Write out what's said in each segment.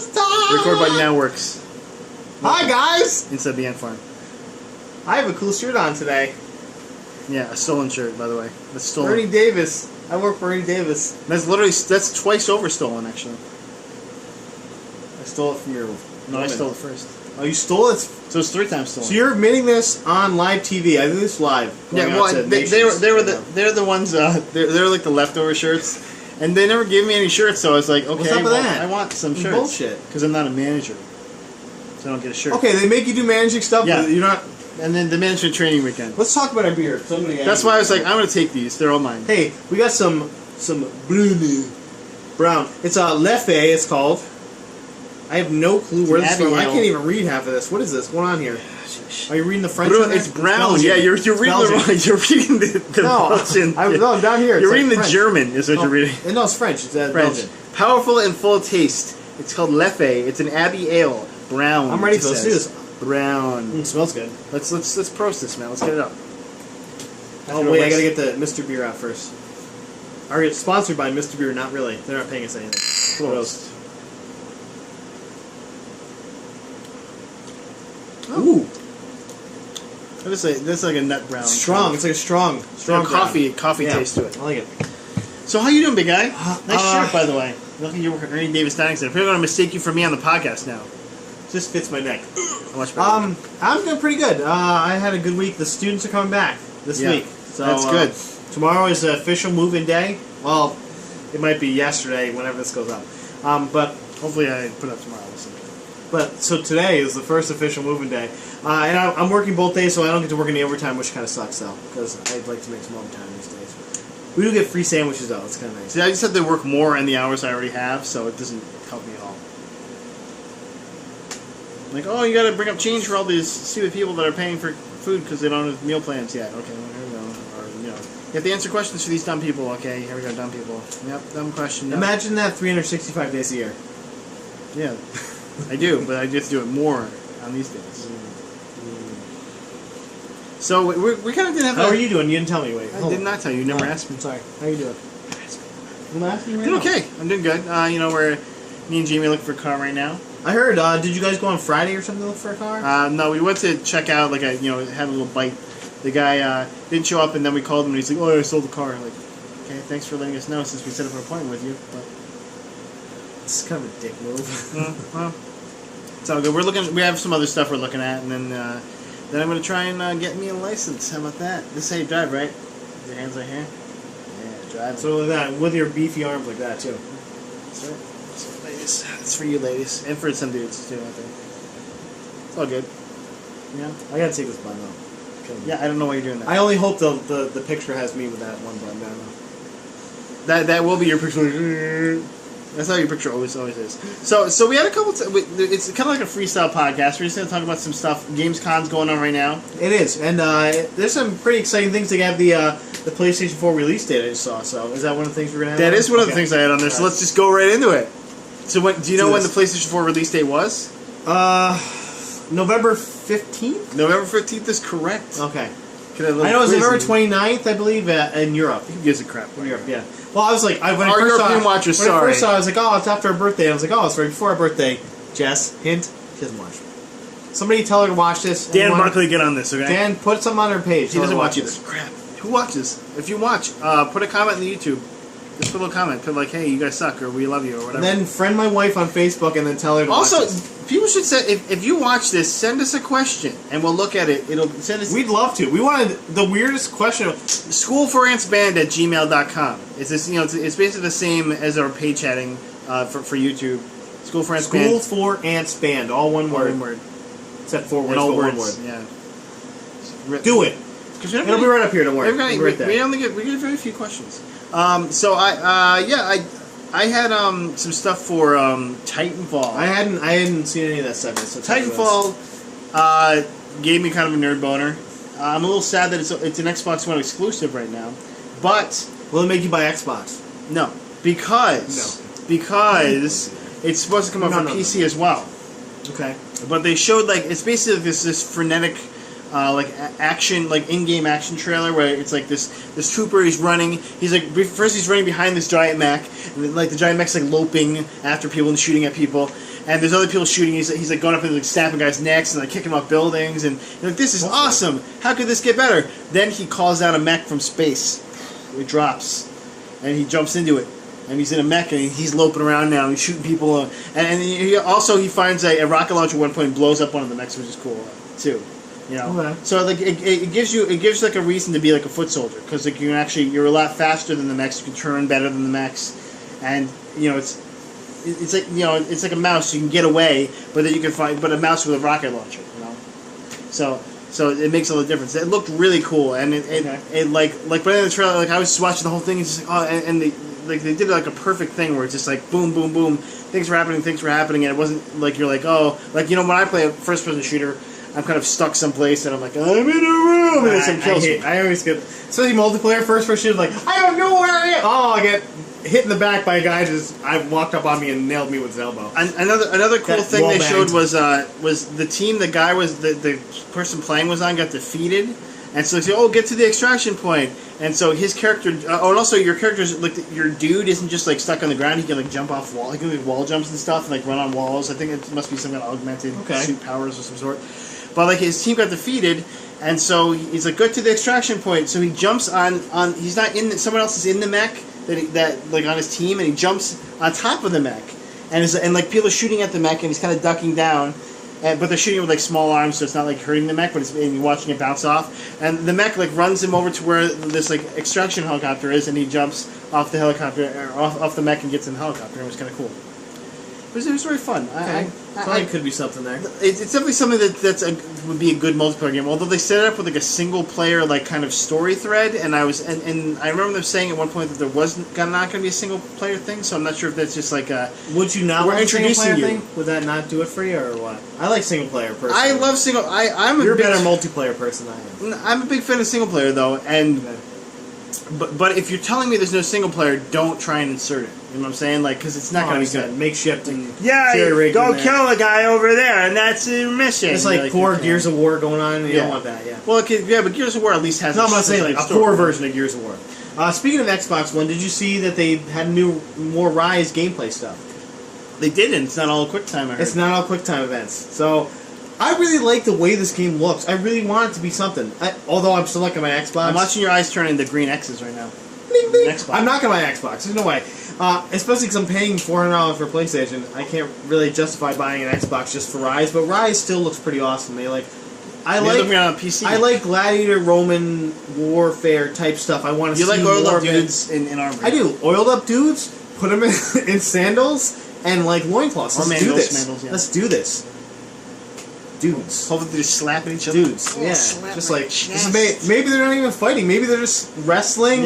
It's time! Record button now works. Hi, guys! Instead of the ant farm. I have a cool shirt on today. Yeah, a stolen shirt, by the way. That's stolen. Ernie Davis. I work for Ernie Davis. That's twice over stolen, actually. I stole it from your... No, I stole it first. Oh, you stole it? So it's 3 times stolen. So you're admitting this on live TV. I do this live. Yeah, well, they're the ones, they're like the leftover shirts. And they never gave me any shirts, so I was like, okay, what's up with that? I want some shirts. Bullshit. Because I'm not a manager. So I don't get a shirt. Okay, they make you do managing stuff, yeah. but you're not... And then the management training weekend. Let's talk about our beer. That's why I was like, I'm going to take these. They're all mine. Hey, we got some brown. It's a Leffe, it's called. I have no clue where this is from. I can't even read half of this. What is this? What's on here? Are you reading the French? It's brown. Yeah, you're reading the wrong. You're reading the Belgian. No, down here. You're reading the French. German. Is what you're reading. No, it's French. It's French. Belgian. Powerful and full of taste. It's called Leffe. It's an Abbey ale. Brown. I'm ready for this. Let's do this. Brown. It smells good. Let's prost this, man. Let's get it up. Oh wait, I gotta get the Mr. Beer out first. Are you sponsored by Mr. Beer? Not really. They're not paying us anything. Prost. Ooh. This is like a nut brown. Strong. It's like a strong coffee yeah. taste to it. I like it. So how you doing, big guy? Nice shirt, by the way. Look at you working at Ernie Davis Dining Center. People are gonna mistake you for me on the podcast now. Just fits my neck. How much better? I'm doing pretty good. I had a good week. The students are coming back this week. So that's good. Tomorrow is the official move-in day. Well, it might be yesterday, whenever this goes up. But hopefully I put it up tomorrow. So today is the first official move-in day, and I'm working both days, so I don't get to work any overtime, which kind of sucks though, because I'd like to make some overtime these days. We do get free sandwiches though. It's kind of nice. See, I just have to work more in the hours I already have, so it doesn't help me at all. Like, oh, you got to bring up change for all these stupid people that are paying for food because they don't have meal plans yet. Okay, well, here we go. Or you have to answer questions for these dumb people. Okay, here we go, dumb people. Yep, dumb question. Yep. Imagine that 365 days a year. Yeah. I do, but I just do it more on these days. So we kind of didn't have. How are you doing? You didn't tell me. Wait, I did not tell you. You never asked me. Sorry. How you doing? I'm asking you right doing now. Okay. I'm doing good. Me and Jamie looking for a car right now. I heard. Did you guys go on Friday or something to look for a car? No, we went to check out. Like had a little bite. The guy didn't show up, and then we called him, and he's like, "Oh, I sold the car." I'm like, okay, thanks for letting us know since we set up an appointment with you. But it's kind of a dick move. Well. It's all good. We have some other stuff we're looking at, and then I'm going to try and get me a license. How about that? This is how you drive, right? With your hands like here? Yeah, drive. So like that, with your beefy arms like that, too. That's right. That's for ladies. That's for you ladies. And for some dudes, too, I think. It's all good. Yeah. I got to take this button off. Yeah, I don't know why you're doing that. I only hope the picture has me with that one button down. That will be your picture. That's how your picture always is. So we had a couple. It's kind of like a freestyle podcast. We're just going to talk about some stuff. Gamescom's going on right now. It is, and there's some pretty exciting things. They have the PlayStation 4 release date I just saw. So is that one of the things we're going to have? That is one of the things I had on there. So let's just go right into it. So do you know when the PlayStation 4 release date was? November 15th. November 15th is correct. Okay. I know it was November 29th, I believe, in Europe. Who gives a crap? In Europe, yeah. Well, I was like, when I first saw it, I was like, oh, it's after our birthday. And I was like, oh, it's right before our birthday. Jess, hint, she doesn't watch. Somebody tell her to watch this. Dan Barkley, get on this, okay? Dan, put something on her page. He doesn't watch either. Crap. Who watches? If you watch, put a comment in the YouTube. Just put a little comment. Put like, hey, you guys suck, or we love you, or whatever. And then friend my wife on Facebook, and then tell her to watch this. People should say, if you watch this, send us a question, and we'll look at it. It'll send us. We'd love to. We wanted the weirdest question. Schoolforantsband@gmail.com. It's this, it's basically the same as our pay chatting for YouTube. School for Ants Band. School for Ants Band, all one word. Except 4 words, all one words. word. Yeah. Do it. It'll be right up here. Don't worry. We get very few questions. So I had some stuff for Titanfall. I hadn't seen any of that stuff. So Titanfall gave me kind of a nerd boner. I'm a little sad that it's an Xbox One exclusive right now, but will it make you buy Xbox? No, because it's supposed to come out for PC as well. Okay, but they showed it's basically this frenetic action, like in-game action trailer where it's like this trooper. He's running. He's like first he's running behind this giant mech, and then, like the giant mech's like loping after people and shooting at people. And there's other people shooting. He's like going up and like snapping guys' necks and like kicking them off buildings. And you're like, this is awesome. How could this get better? Then he calls out a mech from space. It drops, and he jumps into it. And he's in a mech, and he's loping around now. And he's shooting people, and he finds a rocket launcher at one point and blows up one of the mechs, which is cool too. You know, Okay. so like it gives like a reason to be like a foot soldier because like you're a lot faster than the mechs. You can turn better than the mechs, and you know it's like it's like a mouse. You can get away, but then you can find a mouse with a rocket launcher. You know, so it makes all the difference. It looked really cool, and it like by the end of the trailer, like I was just watching the whole thing, and just like and they did like a perfect thing where it's just like boom, boom, boom, things were happening, and it wasn't like you're like when I play a first-person shooter, I'm kind of stuck someplace, and I'm like, I'm in a room, and then someone kills me. I always get, especially multiplayer first-person shooter, like, I don't know where I am! Oh, I get hit in the back by a guy I walked up on me and nailed me with his elbow. Another cool thing they showed was the team the guy was, the person playing was on got defeated, and so they say, get to the extraction point. And so his character, and also your character's like your dude isn't just like stuck on the ground. He can like jump off wall. He can do like, wall jumps and stuff, and like run on walls. I think it must be some kind of augmented suit powers of some sort. But like his team got defeated, and so he's like, go to the extraction point. So he jumps on. He's not in. Someone else is in the mech that like on his team, and he jumps on top of the mech, and like people are shooting at the mech, and he's kind of ducking down. But they're shooting with like small arms, so it's not like hurting the mech, but you're watching it bounce off. And the mech like runs him over to where this like extraction helicopter is, and he jumps off the helicopter, or off the mech, and gets in the helicopter. It was kind of cool. It was very fun. Okay. It could be something there. It's definitely something would be a good multiplayer game. Although they set it up with like a single player like kind of story thread, and I remember them saying at one point that there was not going to be a single player thing. So I'm not sure if that's just like a. Would you not want a single player thing? Would that not do it for you, or what? I like single player personally. I love single. You're a better multiplayer person than I am. I'm a big fan of single player though, and. Okay. But if you're telling me there's no single player, don't try and insert it. You know what I'm saying? Like, because it's not going to be good. Makeshift and go kill a guy over there, and that's a mission. It's like poor Gears of War going on, and you don't want that, Well, but Gears of War at least has. No, I'm not saying like a poor version of Gears of War. Speaking of Xbox One, did you see that they had more Rise gameplay stuff? They didn't. It's not all QuickTime. I heard. It's not all QuickTime events. So. I really like the way this game looks. I really want it to be something. Although I'm still looking at my Xbox. I'm watching your eyes turn into green X's right now. Bing, bing. I'm not going to my Xbox. There's no way. Especially because I'm paying $400 for PlayStation. I can't really justify buying an Xbox just for Rise. But Rise still looks pretty awesome. I like on PC. I like Gladiator Roman warfare type stuff. I want to see more. You like oiled up dudes in armor? I do. Oiled up dudes. Put them in sandals and like loincloths. Let's do this. Yeah. Let's do this. Dudes. Hopefully they're just slapping each other. Dudes, yeah. Just like, maybe they're not even fighting. Maybe they're just wrestling,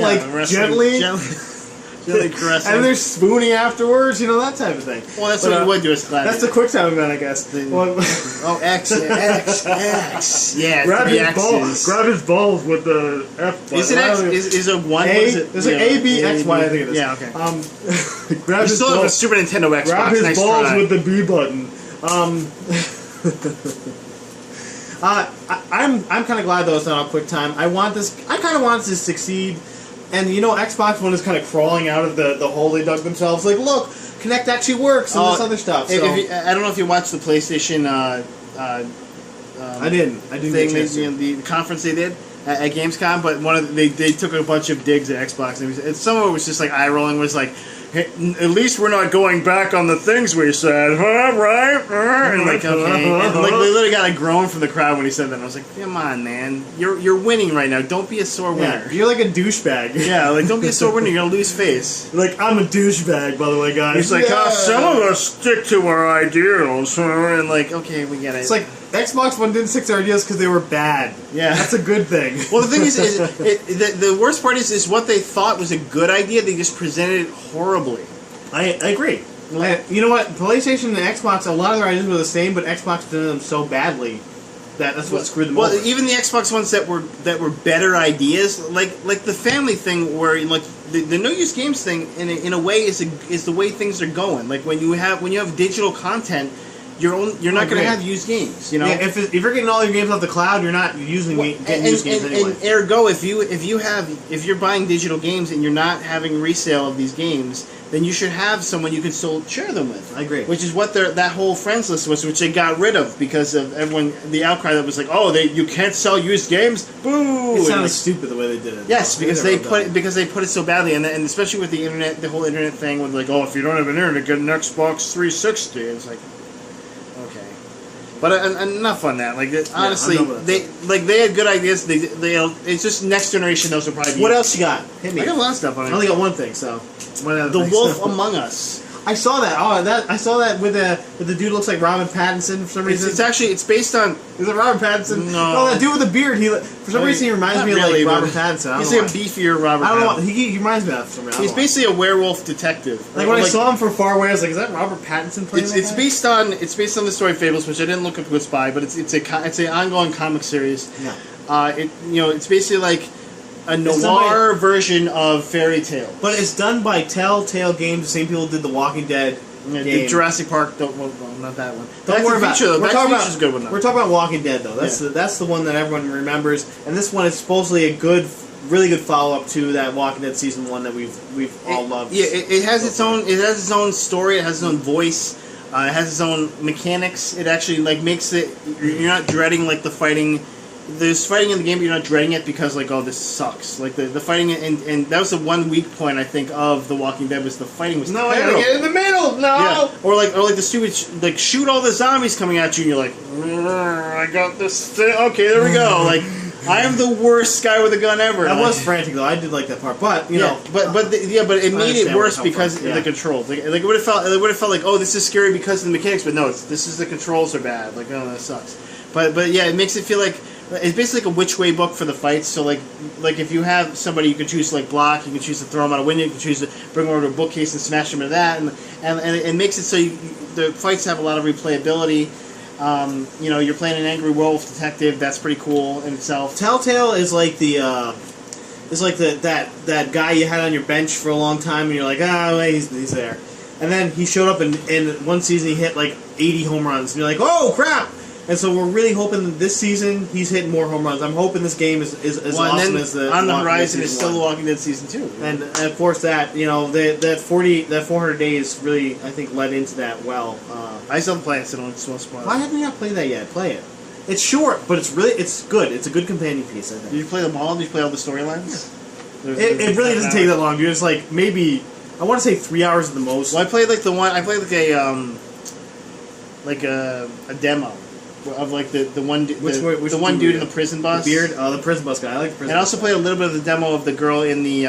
gently caressing. And they're spooning afterwards, that type of thing. Well, that's what you would do as Gladiator. That's the quick time event, I guess. X. Yeah, grab his balls with the F button. Is it X? Is it 1? There's like A, B, X, Y, I think it is. Yeah, okay. Grab his still have a Super Nintendo Xbox. Grab his balls with the B button. I'm kind of glad though it's not on QuickTime. I kind of want this to succeed, and Xbox One is kind of crawling out of the hole they dug themselves. Like, look, Kinect actually works and this other stuff. So. I don't know if you watched the PlayStation. I didn't. The conference they did at Gamescom, but they took a bunch of digs at Xbox, and some of it was just like eye rolling. Was like. Hey, at least we're not going back on the things we said, huh? Right? And like, okay, and like, they literally got a groan from the crowd when he said that. And I was like, come on, man, you're winning right now. Don't be a sore winner. Yeah, you're like a douchebag. Yeah, like don't be a sore winner. You're gonna lose face. Like I'm a douchebag, by the way, guys. He's like, some of us stick to our ideals, and like, okay, we get it. It's like Xbox One didn't stick to their ideas because they were bad. Yeah, that's a good thing. Well, the thing is the worst part is what they thought was a good idea. They just presented it horribly. I agree. You know what? PlayStation and Xbox, a lot of their ideas were the same, but Xbox did them so badly that's what screwed them over. Well, even the Xbox ones that were better ideas, like the family thing, where like the no use games thing, in a way is the way things are going. Like when you have digital content, you're not going to have used games. You know, yeah, if you're getting all your games off the cloud, you're not getting used games anyway. And ergo, if you're buying digital games and you're not having resale of these games, then you should have someone you can still share them with. I agree. Which is what that whole friends list was, which they got rid of because of the outcry that was like, oh, you can't sell used games. Boo! It sounded stupid the way they did it. Yes, because they put it so badly, and especially with the internet, the whole internet thing with like, oh, if you don't have an internet, get an Xbox 360. It's like, okay, but enough on that. Like, honestly, they had good ideas. It's just next generation. Those will probably be. What else you got? Hit me. I got a lot of stuff on it. I only got one thing. So, The Wolf Among Us. I saw that. I saw that with the dude who looks like Robin Pattinson for some reason. It's based on. Is it Robin Pattinson? No. That dude with the beard. For some reason he reminds me of like Robin Pattinson. He's like a beefier Robert. I don't know. He reminds me of some. He's basically a werewolf detective. Like when I saw him from far away, I was like, "Is that Robert Pattinson playing?" It's based on the story Fables, which I didn't look up who it's by, but it's an ongoing comic series. Yeah. It's basically like a noir version of Fairy Tale. But it's done by Telltale Games, the same people who did The Walking Dead. The Jurassic Park, not that one. Don't worry about it. We're talking about Walking Dead, though. That's the one that everyone remembers. And this one is supposedly a really good follow-up to that Walking Dead season 1 that we've all loved. Yeah, it has its own. It has its own story. It has its own voice. It has its own mechanics. It actually makes it. You're not dreading the fighting. There's fighting in the game, but you're not dreading it because this sucks. Like the fighting, and that was the one weak point I think of The Walking Dead was the fighting was terrible. I gotta get in the middle. No. Yeah. Or the stupid shoot all the zombies coming at you, and you're like, I got this thing. Okay, there we go. I am the worst guy with a gun ever. That was frantic though. I did like that part, but but it made it worse because of the controls. It would have felt like, oh, this is scary because of the mechanics, but no, this is the controls are bad. Oh, that sucks. But yeah, it makes it feel like. It's basically like a which way book for the fights. So like if you have somebody, you can choose to block, you can choose to throw them out a window, you can choose to bring them over to a bookcase and smash them into that, and it makes it so the fights have a lot of replayability. You're playing an angry werewolf detective. That's pretty cool in itself. Telltale is like that guy you had on your bench for a long time, and you're like, he's there, and then he showed up in one season he hit 80 home runs, and you're like, oh crap. And so we're really hoping that this season he's hitting more home runs. I'm hoping this game is awesome as the on the horizon is still The Walking Dead season 2. And of course that that 400 days really I think led into that well. I still play it, so don't spoil it. Why haven't you not played that yet? Play it. It's short, but it's good. It's a good companion piece. I think. Did you play them all? Did you play all the storylines? Yeah. It really doesn't take that long, dude. It's maybe I want to say 3 hours at the most. Well, I played a demo. Of the one dude in the prison bus. The beard? Oh, the prison bus guy. I like the prison bus. And I also played a little bit of the demo of the girl in the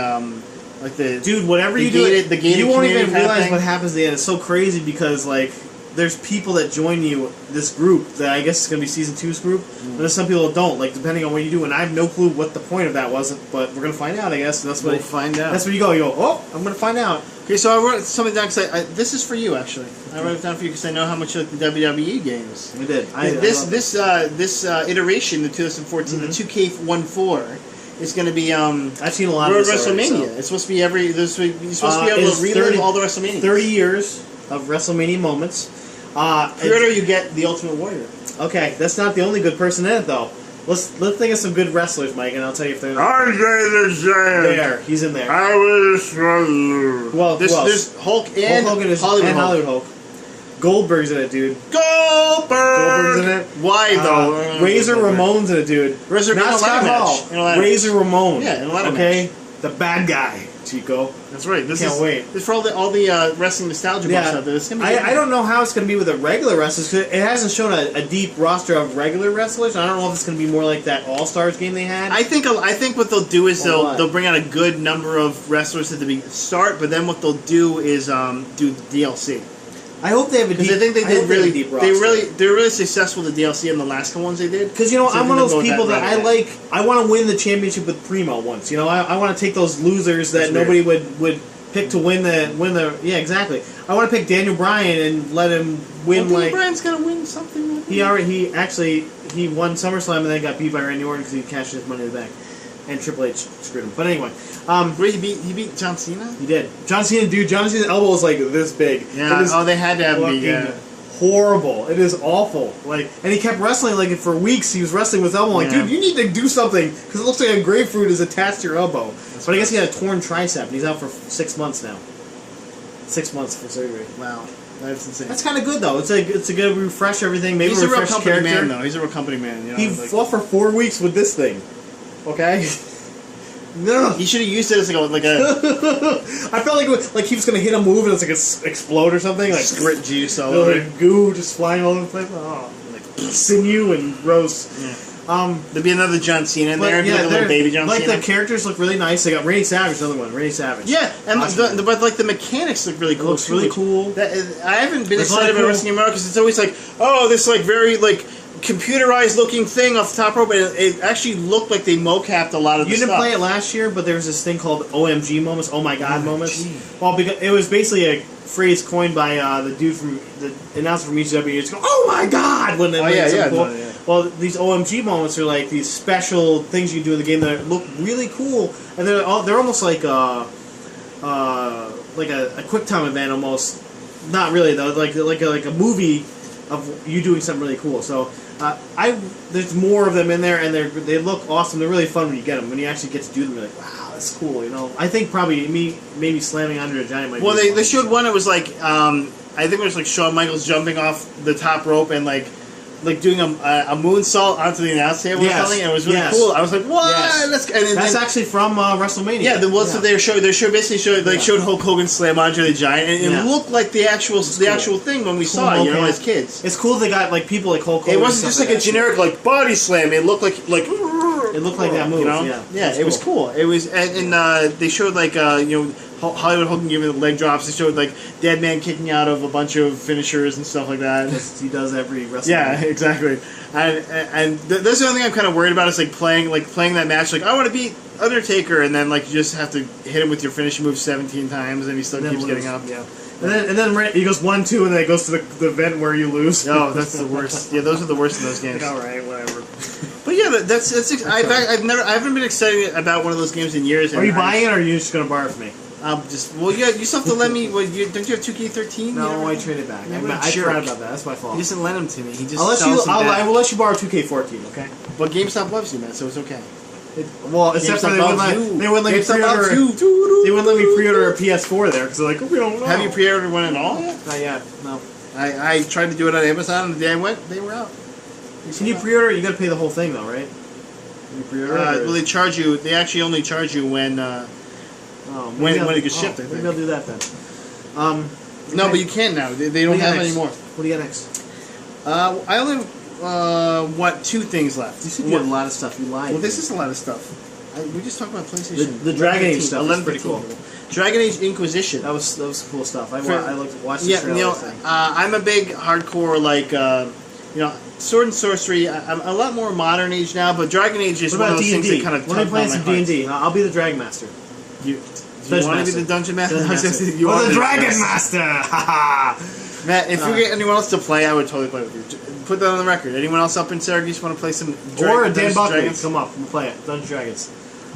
dude. Whatever you do, you won't even realize what happens at the end. It's so crazy because there's people that join you this group that I guess is going to be season 2's group. But there's some people that don't. Depending on what you do, and I have no clue what the point of that was. But we're going to find out. I guess and we'll find out. That's where you go. You go. Oh, I'm going to find out. Okay, so I wrote something down because this is for you actually. I wrote it down for you because I know how much you like the WWE games. We did. This iteration, the 2014, the 2K14, is going to be. I've seen a lot of this WrestleMania. Already, so. It's supposed to be you're supposed to be able to relive all the WrestleMania. 30 years of WrestleMania moments. Pre-order, you get the Ultimate Warrior. Okay, that's not the only good person in it though. Let's think of some good wrestlers, Mike, and I'll tell you if they're Andre the Giant. There, he's in there. I will destroy you. Well, there's Hulk and Hulk Hogan is Hollywood Hulk. Goldberg's in it, dude. Goldberg's in it. Why though? Razor Ramon's in it, dude. Not Scott Hall. Razor Ramon. Yeah, in a ladder match. Okay, the bad guy, Chico. That's right. Can't wait. This is for all the wrestling nostalgia buffs out there. I don't know how it's going to be with the regular wrestlers. Cause it hasn't shown a deep roster of regular wrestlers. I don't know if it's going to be more like that All Stars game they had. I think what they'll do is they'll bring out a good number of wrestlers at the start, but then what they'll do is do DLC. I hope they have a deep. I think they did really deep roster. They're really successful with the DLC in the last ones they did. Because I'm one of those people that I like. I want to win the championship with Primo once. I want to take those losers that nobody would pick to win the. Yeah, exactly. I want to pick Daniel Bryan and let him win. Daniel Bryan's gonna win something. He won SummerSlam and then got beat by Randy Orton because he cashed his money in the bank. And Triple H screwed him. But anyway, he beat John Cena. He did. John Cena's elbow was like this big. Yeah. They had to have the horrible. It is awful. Like, and he kept wrestling like for weeks. He was wrestling with his elbow. Like, dude, you need to do something because it looks like a grapefruit is attached to your elbow. But I guess he had a torn tricep, and he's out for 6 months now. 6 months for surgery. Wow. That's insane. That's kind of good though. It's a good refresh everything. Maybe he's a real company character. man though. He's a real company man. You know, he fought for 4 weeks with this thing. Okay. No. He should have used it as like a. I felt like he was gonna hit a move and it's like explode or something. Like squirt juice all over. Like goo just flying all over the place. Oh, like sinew and gross. Yeah. There'd be another John Cena in there. Yeah, like a little baby John Cena. Like the characters look really nice. They got Randy Savage, another one. Randy Savage. Yeah, and but like the mechanics look really cool. It looks really cool. I haven't been excited about Wrestling America because it's always like, oh, this like very like computerized looking thing off the top rope, and it actually looked like they mocapped a lot of the stuff. You didn't play it last year, but there was this thing called OMG moments, oh my god moments. Well, because it was basically a phrase coined by the dude from the announcer from ECW. It's going, oh my god, when they cool. Well, these OMG moments are like these special things you do in the game that look really cool, and they're almost like a quick time event almost. Not really though, like a movie of you doing something really cool. So there's more of them in there, and they look awesome. They're really fun when you get them. When you actually get to do them, you're like, wow, that's cool. You know, I think probably maybe slamming under a giant might. Well, they showed one. It was like I think it was like Shawn Michaels jumping off the top rope and like doing a moonsault onto the announce table or something, and it was really cool. I was like, what? Yes. That's actually from WrestleMania. Yeah, so they showed Hulk Hogan slam Andre the Giant, and it looked like the actual thing when we saw it, as kids. It's cool they got like people like Hulk Hogan. It wasn't just like a generic like body slam. It looked like it looked like that move. You know? Yeah, it was cool. It was, and they showed like Hollywood Hogan giving the leg drops. They showed like Dead Man kicking out of a bunch of finishers and stuff like that. He does every wrestling. Yeah, exactly. And that's the only thing I'm kind of worried about is like playing that match. Like I want to beat Undertaker, and then like you just have to hit him with your finishing move 17 times, and he still keeps getting up. Yeah. And then he goes 1-2, and then it goes to the event where you lose. Oh, that's the worst. Yeah, those are the worst in those games. Like, all right, whatever. But yeah, I haven't been excited about one of those games in years. Are you buying it, or are you just gonna borrow it from me? You still have to let me. Don't you have 2K13? No, I traded back. I forgot about that. That's my fault. He doesn't lend them to me. He just I will let you borrow 2K14. Okay. But GameStop loves you, man, so it's okay. Except for they wouldn't let me pre-order. They wouldn't let me pre-order a PS4 there because they're like, we don't know. Have you pre-ordered one at all? Not yet. No. I tried to do it on Amazon, and the day I went, they were out. Can you pre-order? You got to pay the whole thing though, right? Can you pre-order? Well, they charge you. They actually only charge you when when it gets shipped. I think. Maybe I'll do that then. No, but you can now. They don't have it anymore. What do you got next? I only have 2 things left. You said you had a lot of stuff. You lied. Well, this is a lot of stuff. We just talked about PlayStation. The Dragon Age stuff is pretty cool. Dragon Age Inquisition. That was cool stuff. I watched the trailer. I'm a big hardcore sword and sorcery. I'm a lot more modern age now, but Dragon Age is one of those things that kind of. When I play some D&D, I'll be the Dragon Master. You want to be the Dungeon Master? You are the Dragon Master! Matt, if you get anyone else to play, I would totally play with you. Put that on the record. Anyone else up in Syracuse want to play some Or Dan Buckley, come up, we'll play it. Dungeons & Dragons.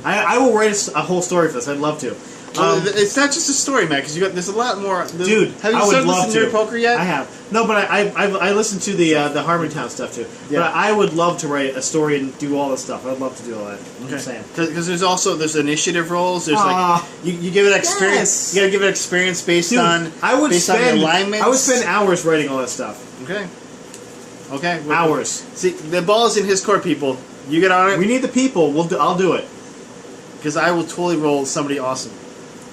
I will write a whole story for this. I'd love to. It's not just a story, Matt, because there's a lot more. Dude, have you started listening to Nerd Poker yet? I have. No, but I listened to the Harmontown stuff too. Yeah. But I would love to write a story and do all this stuff. I'd love to do all that. Okay. I'm saying. Because there's initiative roles. There's you give it experience. Yes. You gotta give it experience based on alignment. I would spend hours writing all that stuff. Okay. Hours. See, the ball is in his court, people. You get on it. We need the people. I'll do it. Because I will totally roll somebody awesome.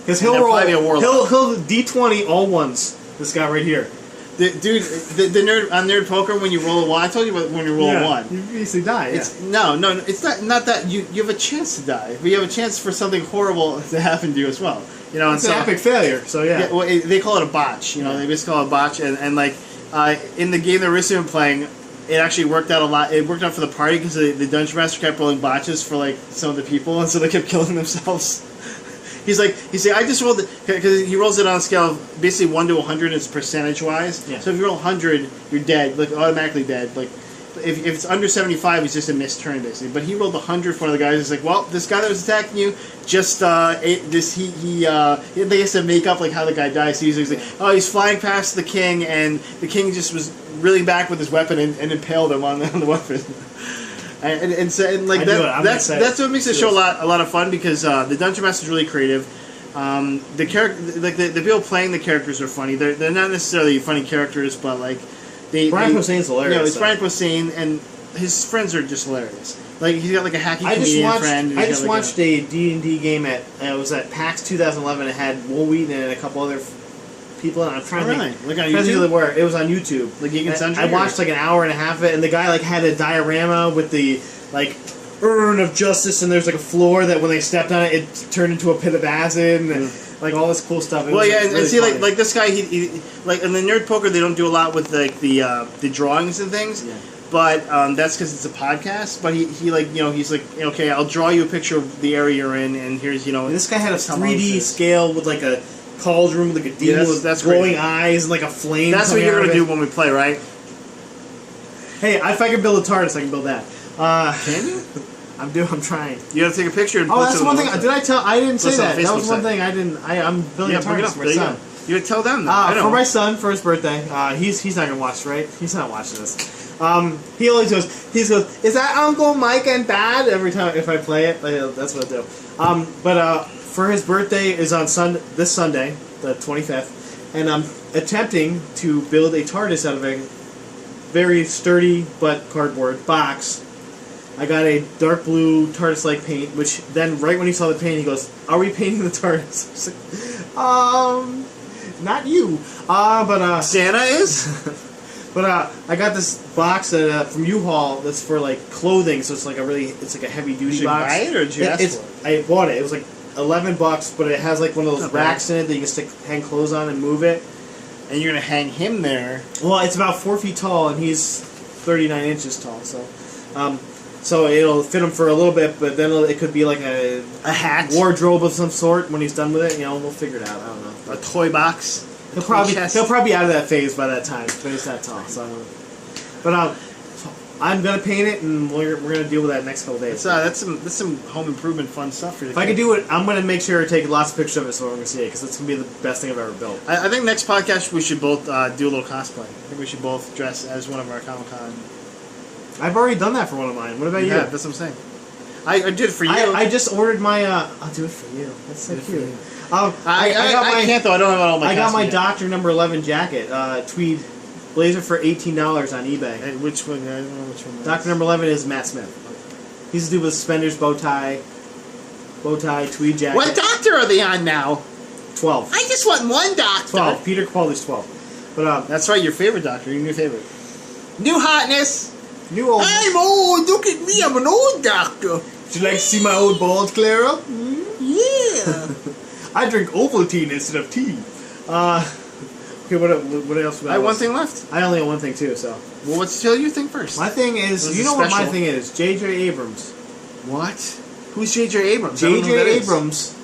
Because he'll D20 all ones. This guy right here. The nerd on Nerd Poker, when you roll a 1, I told you when you roll a 1. You basically die. No, it's not that you have a chance to die, but you have a chance for something horrible to happen to you as well. It's an epic failure. So yeah. Well, they call it a botch. They basically call it a botch, and like in the game that we're still playing, it actually worked out a lot. It worked out for the party because the Dungeon Master kept rolling botches for like some of the people, and so they kept killing themselves. He's like, I just rolled it, because he rolls it on a scale of basically 1 to 100, it's percentage-wise. Yeah. So if you roll 100, you're dead, like automatically dead. Like, if it's under 75, it's just a missed turn, basically. But he rolled 100 for one of the guys. He's like, well, this guy that was attacking you just they has to make up like how the guy dies. So he's like, oh, he's flying past the king, and the king just was reeling back with his weapon and impale them on the weapon. And like that's what makes the show a lot of fun, because the Dungeon Master is really creative. The character, like the people playing the characters are funny. They're not necessarily funny characters, but like Brian Posehn's hilarious. You know, it's Brian Posehn, and his friends are just hilarious. Like he's got like a hacky comedian friend. I just watched a D&D game it was at PAX 2011. It had Will Wheaton and a couple other people, and I'm trying to think. Like on YouTube? Where it was on YouTube. Like Geek and Sundry? I watched like an hour and a half of it, and the guy like had a diorama with the like urn of justice, and there's like a floor that when they stepped on it, it turned into a pit of acid, and like all this cool stuff. Well, yeah, and see, like this guy, he like in the Nerd Poker, they don't do a lot with like the drawings and things. Yeah. But that's because it's a podcast. But he like, you know, he's like, okay, I'll draw you a picture of the area you're in, and here's, you know. And this guy had a 3D scale with like a cauldron with like a demon with glowing eyes and like a flame. That's what you're gonna do when we play, right? Hey, if I can build a Tardis, I can build that. Can you? I'm trying. You gotta take a picture and post that's one thing. Did I tell? I didn't say that. That was one thing I didn't. I'm building a Tardis for my son. You gotta tell them. For my son for his birthday. He's not gonna watch, right? He's not watching this. He always goes, is that Uncle Mike and Dad? Every time if I play it, that's what I do. But for his birthday is on this Sunday, the 25th, and I'm attempting to build a Tardis out of a very sturdy but cardboard box. I got a dark blue Tardis-like paint, which then right when he saw the paint, he goes, "Are we painting the Tardis?" I was like, not you. But Santa is. But I got this box from U-Haul that's for like clothing, so it's like a heavy duty box. Did you buy it or did you ask for it? I bought it. It was like $11, but it has like one of those racks in it that you can hang clothes on and move it. And you're gonna hang him there. Well, it's about 4 feet tall, and he's 39 inches tall, so it'll fit him for a little bit, but then it could be like a hat, wardrobe of some sort when he's done with it. You know, we'll figure it out. I don't know. A toy box. He'll probably be out of that phase by that time, but he's that tall. So, but I'm gonna paint it, and we're gonna deal with that next couple days. That's some home improvement fun stuff for you. If I can do it, I'm gonna make sure to take lots of pictures of it so everyone can see it, because it's gonna be the best thing I've ever built. I think next podcast we should both do a little cosplay. I think we should both dress as one of our Comic-Con. I've already done that for one of mine. What about you? Yeah, that's what I'm saying. I did it for you. I just ordered my. I'll do it for you. That's so cute. I can't though. I don't have all my. I got my Doctor Number 11 jacket, tweed blazer for $18 on eBay. And which one? I don't know which one. Doctor Number 11 is Matt Smith. He's the dude with suspenders, bow tie, tweed jacket. What doctor are they on now? 12. I just want one doctor. 12. Peter Capaldi's 12. But that's right. Your favorite doctor. Your new favorite. New hotness. New old. I'm old. Look at me. I'm an old doctor. Would you like to see my old balls, Clara? Yeah. I drink Ovaltine instead of tea. Okay, what else? I have one thing left. I only have one thing too. So. Well, what's your thing first? My thing is, you know what my thing is? JJ Abrams. What? Who's JJ Abrams? JJ Abrams,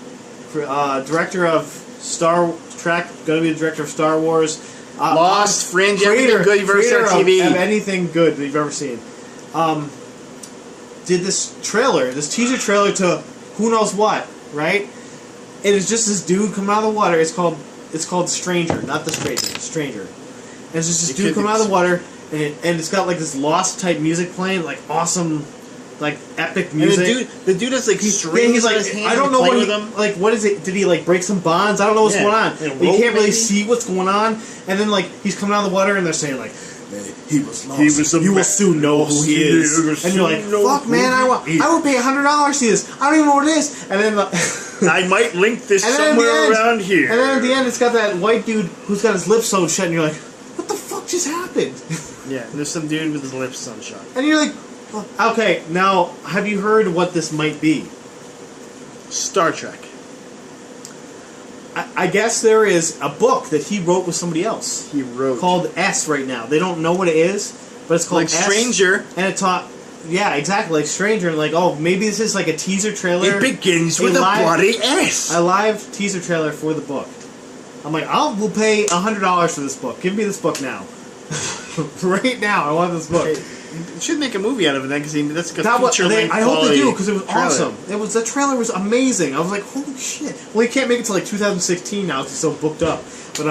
director of Star Trek, going to be the director of Star Wars. Lost, Fringe, everything good you've ever seen on TV. Of anything good that you've ever seen. Did this teaser trailer to who knows what, right? It is just this dude coming out of the water. It's called Stranger, not the Stranger. And it's just this dude coming out of the water, and it's got like this Lost type music playing, like awesome, like epic music. And the dude has like strings on his hands. I don't know what is it? Did he like break some bonds? I don't know what's going on. You can't really see what's going on. And then like he's coming out of the water, and they're saying like, he was lost. You will soon know who he is. And you're like, fuck, man, I would pay $100 to see this. I don't even know what it is. And then I might link this somewhere around here. And then at the end, it's got that white dude who's got his lips sewn shut, and you're like, what the fuck just happened? Yeah, there's some dude with his lips sewn shut. And you're like, okay, now, have you heard what this might be? Star Trek. I guess there is a book that he wrote with somebody else. He wrote. Called S right now. They don't know what it is, but it's called like Stranger. And it taught... Yeah, exactly, like Stranger. And like, oh, maybe this is like a teaser trailer. It begins with a bloody S. A live teaser trailer for the book. I'm like, we'll pay $100 for this book. Give me this book now. Right now, I want this book. You should make a movie out of it then, because that's like a feature-length I hope they do, because it was awesome. The trailer was amazing. I was like, holy shit. Well, he can't make it to like 2016 now because he's so booked up. But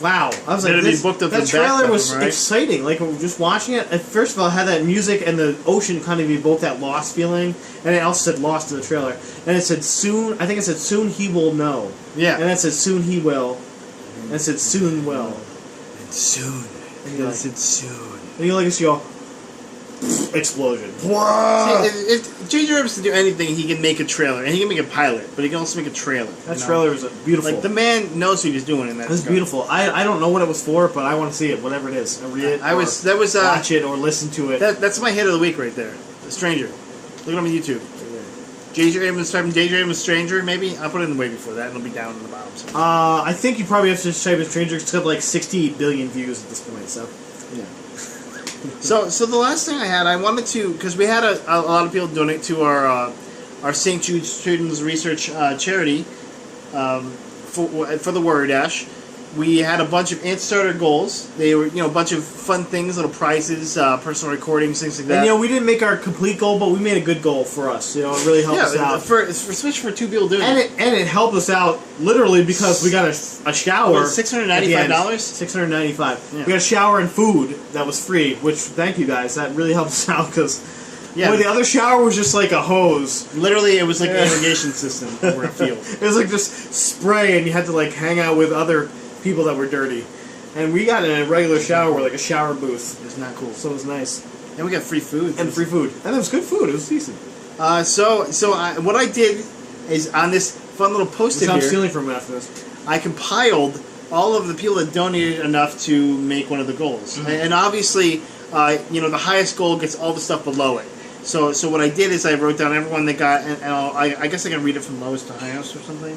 wow. I was like, that trailer was exciting. Like, just watching it, first of all, it had that music and the ocean kind of evoked that Lost feeling, and it also said Lost in the trailer. And it said soon, I think it said soon he will know. Yeah. And it said soon he will. And it said soon will. And soon. And it said soon. And you look at you go, explosion. Whoa! See, if JJ Abrams can do anything, he can make a trailer. And he can make a pilot, but he can also make a trailer. That trailer was beautiful. Like, the man knows what he's doing in that. It was beautiful. I don't know what it was for, but I want to see it, whatever it is. I read it, watch it, or listen to it. That's my hit of the week right there. The Stranger. Look at him on YouTube. JJ Abrams, type in JJ Abrams Stranger, maybe? I'll put it in the way before that, and it'll be down in the bottom. So. I think you probably have to just type in Stranger. It's got like 60 billion views at this point, so... Yeah. So the last thing I had, I wanted to, because we had a lot of people donate to our St. Jude Children's Research charity for the Warrior Dash. We had a bunch of Antstarter goals. They were, a bunch of fun things, little prizes, personal recordings, things like that. And, we didn't make our complete goal, but we made a good goal for us. It really helped us out. Especially for two people doing it. And it helped us out, literally, because we got a shower. $695? $695. Yeah. We got a shower and food that was free, which, thank you guys, that really helped us out, because... Yeah, the other shower was just like a hose. Literally, it was like an irrigation system over a field. It was like just spray, and you had to like hang out with other people that were dirty. And we got in a regular shower, like a shower booth. It was not cool. So it was nice. And we got free food. And free food. And it was good food. It was decent. What I did is on this fun little post-it here. I'm stealing from after this. I compiled all of the people that donated enough to make one of the goals. Mm-hmm. And obviously, the highest goal gets all the stuff below it. So what I did is I wrote down everyone that got, and I guess I can read it from lowest to highest or something.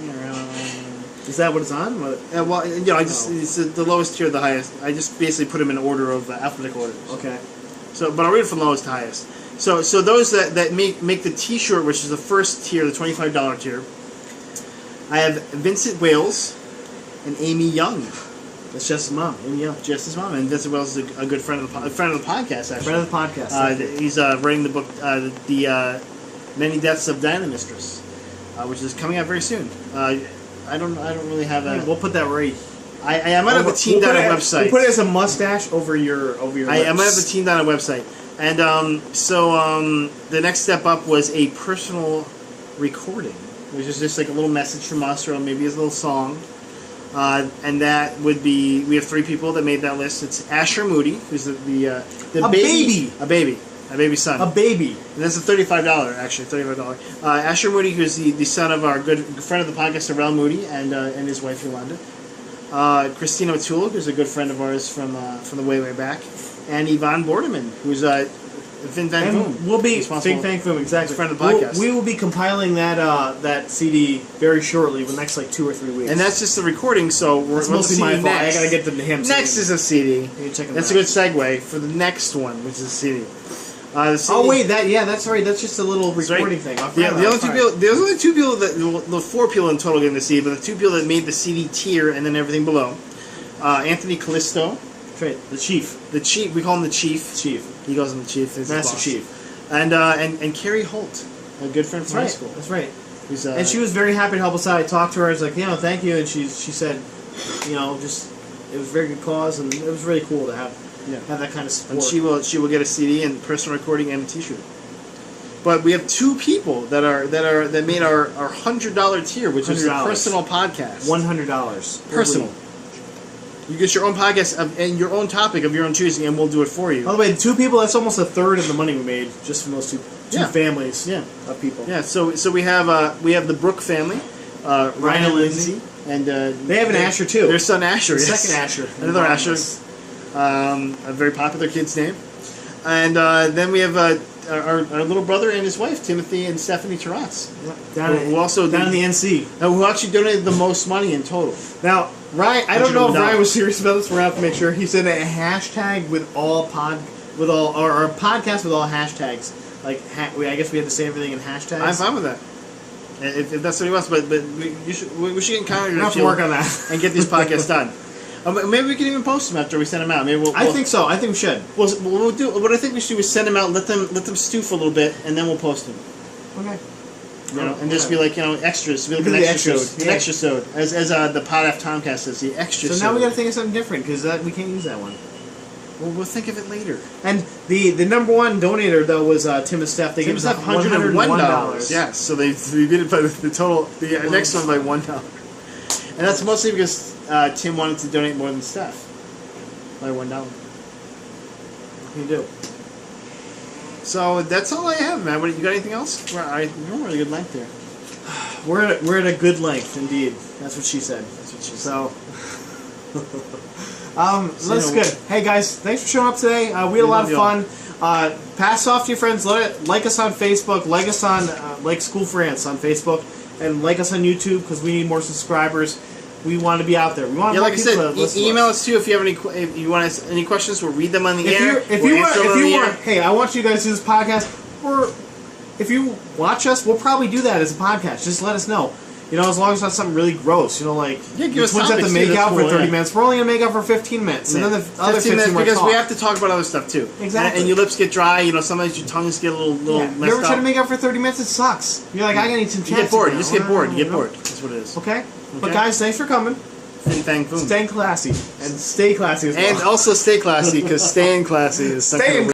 Is that what it's on? It's the lowest tier, the highest. I just basically put them in order of alphabetical order. Okay. But I'll read it from lowest to highest. So those that make the T-shirt, which is the first tier, the $25 tier. I have Vincent Wales and Amy Young. That's Jess's mom, Amy Young. Jess's mom, and Vincent Wales is a good friend of the podcast. Actually, friend of the podcast. He's writing the book, the Many Deaths of Diana Mistress, which is coming out very soon. I don't really have a. We'll put that right. I might have a teamed down a website. We'll put it as a mustache over your. I might have a teamed down a website, and the next step up was a personal recording, which is just like a little message from us, or maybe a little song. And that would be, we have 3 people that made that list. It's Asher Moody, who's the baby son. A baby. And that's a $35, actually, $35. Asher Moody, who's the son of our good friend of the podcast, Darrell Moody, and his wife, Yolanda. Christina O'Toole, who's a good friend of ours from the way back. And Yvonne Bordeman, who's Fang Fum. We'll be Fang Fum, exactly. Friend of the podcast. We will be compiling that CD very shortly, the next 2 or 3 weeks. And that's just the recording, so we're mostly my fault. I gotta get them to him. Next is a CD. That's a good segue for the next one, which is a CD. Oh wait, that's right. That's just a little recording thing. There's only 2 people the 4 people in total getting the CD, but the 2 people that made the CD tier and then everything below. Anthony Callisto. Right, the chief. We call him the chief. He goes in the chief. Master Chief. And Carrie Holt, a good friend from high school. That's right. And she was very happy to help us out. I talked to her. I was like, thank you. And she said, it was a very good cause, and it was really cool to have that kind of support. And she will get a CD and personal recording and a T-shirt. But we have 2 people that made our $100 tier, which is a personal podcast. $100 personal. You get your own podcast and your own topic of your own choosing, and we'll do it for you. By the way, 2 people, that's almost a third of the money we made just from those two families of people. Yeah, so we have the Brook family, Ryan and Lindsay, and they have an Asher too. Their son Asher, second Asher, another Asher, a very popular kid's name, and then we have our little brother and his wife, Timothy and Stephanie Taratz, down in the NC, who actually donated the most money in total. Now, Ryan, I don't know if Ryan was serious about this. We're gonna have to make sure. He said a hashtag with all or a podcast with all hashtags. I guess we had to say everything in hashtags. I'm fine with that. If that's what he wants, but we should get in contact. We have to work on that and get these podcasts done. Maybe we can even post them after we send them out. I think so. I think we should. We'll do. What I think we should do is send them out, let them stew for a little bit, and then we'll post them. Okay. You know, and just be like, you know, extras. Be like an extra sode. As the Pod F Tomcast says, the extra sode. So now we got to think of something different because we can't use that one. Well, we'll think of it later. And the number one donator though was Tim and Steph. They gave us $101. Yes, so they did it by the total. The next one by $1, and that's mostly because Tim wanted to donate more than Steph by $1. What can you do? So that's all I have, man. You got anything else? We're at a good length there. We're at a good length, indeed. That's what she said. So. That's good. Hey guys, thanks for showing up today. We had a lot of fun. Pass off to your friends. Like us on Facebook. Like us on like School for Ants on Facebook, and like us on YouTube because we need more subscribers. We want to be out there. We want like I said, email us too if you have if you want any questions. We'll read them on the air. If you want, hey, I want you guys to do this podcast, or if you watch us, we'll probably do that as a podcast. Just let us know. You know, as long as it's not something really gross. You know, like the twins have to make out for 30 minutes. We're only going to make out for 15 minutes. And then the other 15 minutes because we have to talk about other stuff too. Exactly. And your lips get dry. You know, sometimes your tongues get a little messed up. You ever try to make out for 30 minutes? It sucks. You're like, I got to eat some You get bored. You just get bored. You get bored. That's what it is. Okay? But guys, thanks for coming. Fang Fum. Staying classy. And stay classy as well. And also stay classy because staying classy is something.